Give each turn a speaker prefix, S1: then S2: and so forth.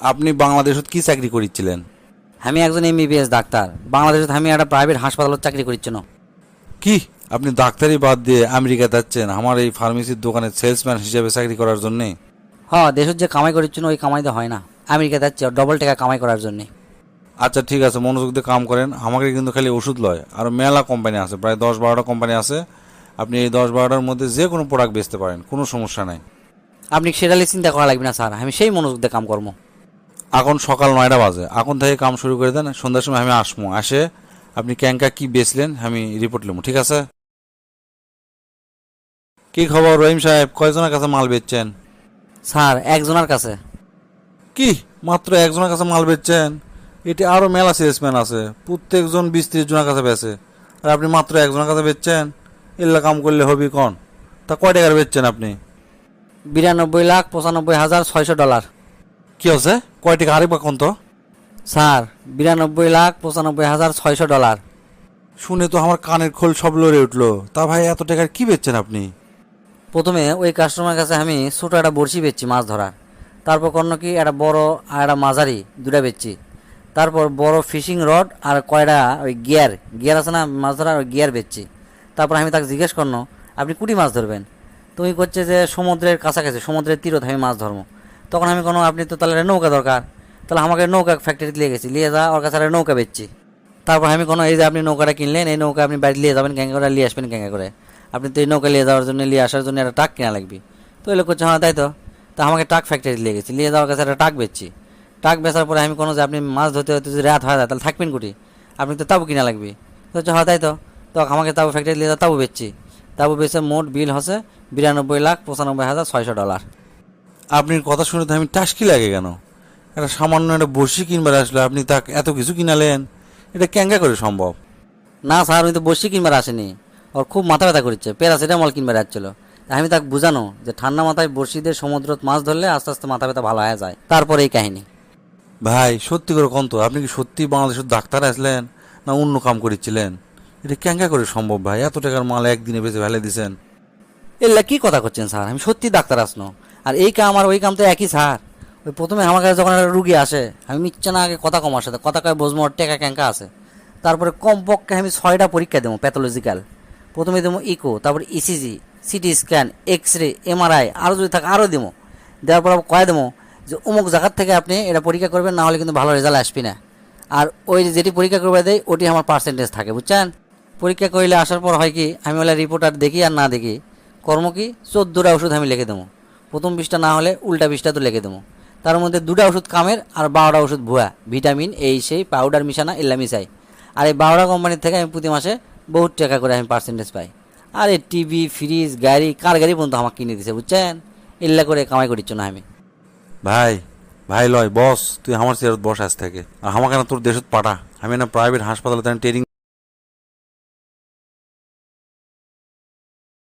S1: আপনি বাংলাদেশত কি চাকরি করিচ্ছিলেন?
S2: আমি একজন এমবিবিএস ডাক্তার। বাংলাদেশে আমি একটা প্রাইভেট হাসপাতালত চাকরি করিচ্ছি না।
S1: কি আপনি ডাক্তারি বাদ দিয়ে আমেরিকা যাচ্ছেন আমার এই ফার্মেসির দোকানে সেলসম্যান হিসেবে চাকরি করার জন্যে?
S2: দেশের যে কামাই করিচ্ছি না ওই কামাইতে হয় না, আমেরিকা যাচ্ছি ডবল টাকা কামাই করার জন্যে।
S1: আচ্ছা ঠিক আছে, মনোযোগ দিয়ে কাম করেন। আমাকে কিন্তু খালি ওষুধ লয়, আর মেলা কোম্পানি আছে, প্রায় 10-12টা কোম্পানি আছে। আপনি এই 10-12টার মধ্যে যে কোনো প্রোডাক্ট বেচতে পারেন, কোনো সমস্যা নাই।
S2: আপনি সেটা নিয়ে চিন্তা করা লাগবে না স্যার, আমি সেই মনোযোগ দিয়ে কাম করবো।
S1: এখন সকাল 9টা বাজে, এখন থেকে কাম শুরু করে দেন। সন্ধ্যার সময় আমি আসবো, আসে আপনি ক্যাঙ্কা কি বেচলেন আমি রিপোর্ট নেবো, ঠিক আছে? কি খবর রহিম সাহেব, কয়জনের কাছে মাল বেচছেন?
S2: স্যার একজনের কাছে।
S1: কি মাত্র একজনের কাছে মাল বেচছেন? এটি আরো মেলা সেলসম্যান আছে, প্রত্যেকজন 20-30 জনের কাছে বেচে, আর আপনি মাত্র একজনের কাছে বেচছেন? এল্লা কাম করলে হবি কন? তা কয় টাকার বেচছেন আপনি?
S2: 92,95,600 ডলার।
S1: কি আছে? কয় টাকা আরেকবার কোন তো?
S2: Sir 92,95,600 dollar.
S1: শুনে তো আমার কানের খোল সব লড়ে উঠলো। তা ভাই এত টাকার কি বেচছেন আপনি?
S2: প্রথমে ওই কাস্টমার কাছে আমি ছোটো একটা বড়শি বেচছি মাছ ধরার, তারপর কোনো কি একটা বড় আর একটা মাঝারি দুটা বেচছি, তারপর বড় ফিশিং রড আর কয়টা ওই গিয়ার গিয়ার আছে না মাছ ধরার, ওই গিয়ার বেচছি। তারপর আমি তাকে জিজ্ঞেস করলো আপনি কুটি মাছ ধরবেন? তুমি করছে যে সমুদ্রের কাছাকাছি, সমুদ্রের তীরত আমি মাছ ধরবো। তখন আমি কোনো আপনি তো তাহলে নৌকা দরকার, তাহলে আমাকে নৌকা ফ্যাক্টরিতে নিয়ে গেছি, নিয়ে যা ওর কাছে একটা নৌকা বেচছি। তারপর আমি কোনো এই যে আপনি নৌকাটা কিনলেন, এই নৌকা আপনি বাড়ি নিয়ে যাবেন ক্যাঙ্গা করে, নিয়ে আসবেন ক্যাঙ্গা করে। আপনি তো এই নৌকা নিয়ে যাওয়ার জন্য, নিয়ে আসার জন্য একটা ট্রাক কেনা লাগবে। তো এলো করছে হ্যাঁ তাই তো। তা আমাকে ট্রাক ফ্যাক্টরি নিয়ে গেছি, নিয়ে যাওয়ার কাছে একটা ট্রাক বেচছি। ট্রাক বেচার পরে আমি কোনো যে আপনি মাছ ধরতে হতে যদি রাত হয়ে যায় তাহলে থাকবেন কুটি, আপনি তো তাবু কিনা লাগবে। তো হচ্ছে হ্যাঁ তাই তো। তো আমাকে তাবু ফ্যাক্টরি নিয়ে তাবু বেচছি। তাবু বেচে মোট বিল হচ্ছে 92,95,600 ডলার।
S1: আপনার কথা শুনে তো আমি টাসকি লাগে কেন? একটা সামান্য একটা বড়শি কিনবার আসলে আপনি তা এত কিছু কিনালেন, এটা ক্যাঙ্গা করে সম্ভব?
S2: না স্যার উনি তো বসি কিনবার আসেনি, ওর খুব মাথা ব্যথা করছে, প্যারাসিটামল কিনবার আসছিল। আমি তাকে বুঝানো যে ঠান্ডা মাথায় বড়শিদের সমুদ্রত মাছ ধরলে আস্তে আস্তে মাথা ব্যথা ভালো হয়ে যায়, তারপরে এই কাহিনী।
S1: ভাই সত্যি করে কোন তো, আপনি কি সত্যি বাংলাদেশের ডাক্তার আসলেন না অন্য কাম করেছিলেন? এটা ক্যাঙ্গা করে সম্ভব ভাই? এত টাকার মাল একদিনে বেঁচে ফেলে দিছেন।
S2: এল্লা কি কথা করছেন স্যার, আমি সত্যি ডাক্তার আসনো। আর এই কাম আর ওই কাম তো একই স্যার। ওই প্রথমে আমার কাছে যখন একটা রুগী আসে আমি মিথ্যা না আগে কথা কমার সাথে কথা কয় বসবো ওর টেকা ক্যাঙ্কা আছে। তারপরে কমপক্ষে আমি 6টা পরীক্ষা দেবো প্যাথোলজিক্যাল। প্রথমে দেবো ইকো, তারপর ECG, CT scan, X ray, MRI, আরও যদি থাকে আরও দেবো। দেওয়ার পর কয়ে দেবো যে অমুক জায়গার থেকে আপনি এটা পরীক্ষা করবেন, না হলে কিন্তু ভালো রেজাল্ট আসবি না। আর ওই যেটি পরীক্ষা করবে দেয় ওটি আমার পার্সেন্টেজ থাকে, বুঝছেন? পরীক্ষা করলে আসার পর হয় কি আমি ওলা রিপোর্ট আর দেখি আর না দেখি কর্ম কি 14টা ওষুধ আমি লিখে দেবো। প্রথম 20টা না হলে উল্টা 20টা তো লিখে দেবো। তার মধ্যে 2টা ওষুধ কামের আর 12টা ওষুধ ভুয়া, ভিটামিন এই সেই পাউডার মিশানা এল্লা মিশাই। আর এই 12টা কোম্পানির থেকে আমি প্রতি মাসে বহুত টাকা করে আমি পার্সেন্টেজ পাই। আর এই টিভি ফ্রিজ গাড়ি কার গাড়ি পর্যন্ত আমাকে কিনে দিছে, বুঝছেন? এল্লা করে কামাই করিচ্ছ না আমি।
S1: ভাই ভাই লয় বস, তুই আমার চেয়ারত বস আজ থেকে, আর আমাকে না তোর দেশত পাঠা। আমি না প্রাইভেট হাসপাতালে ট্রেনিং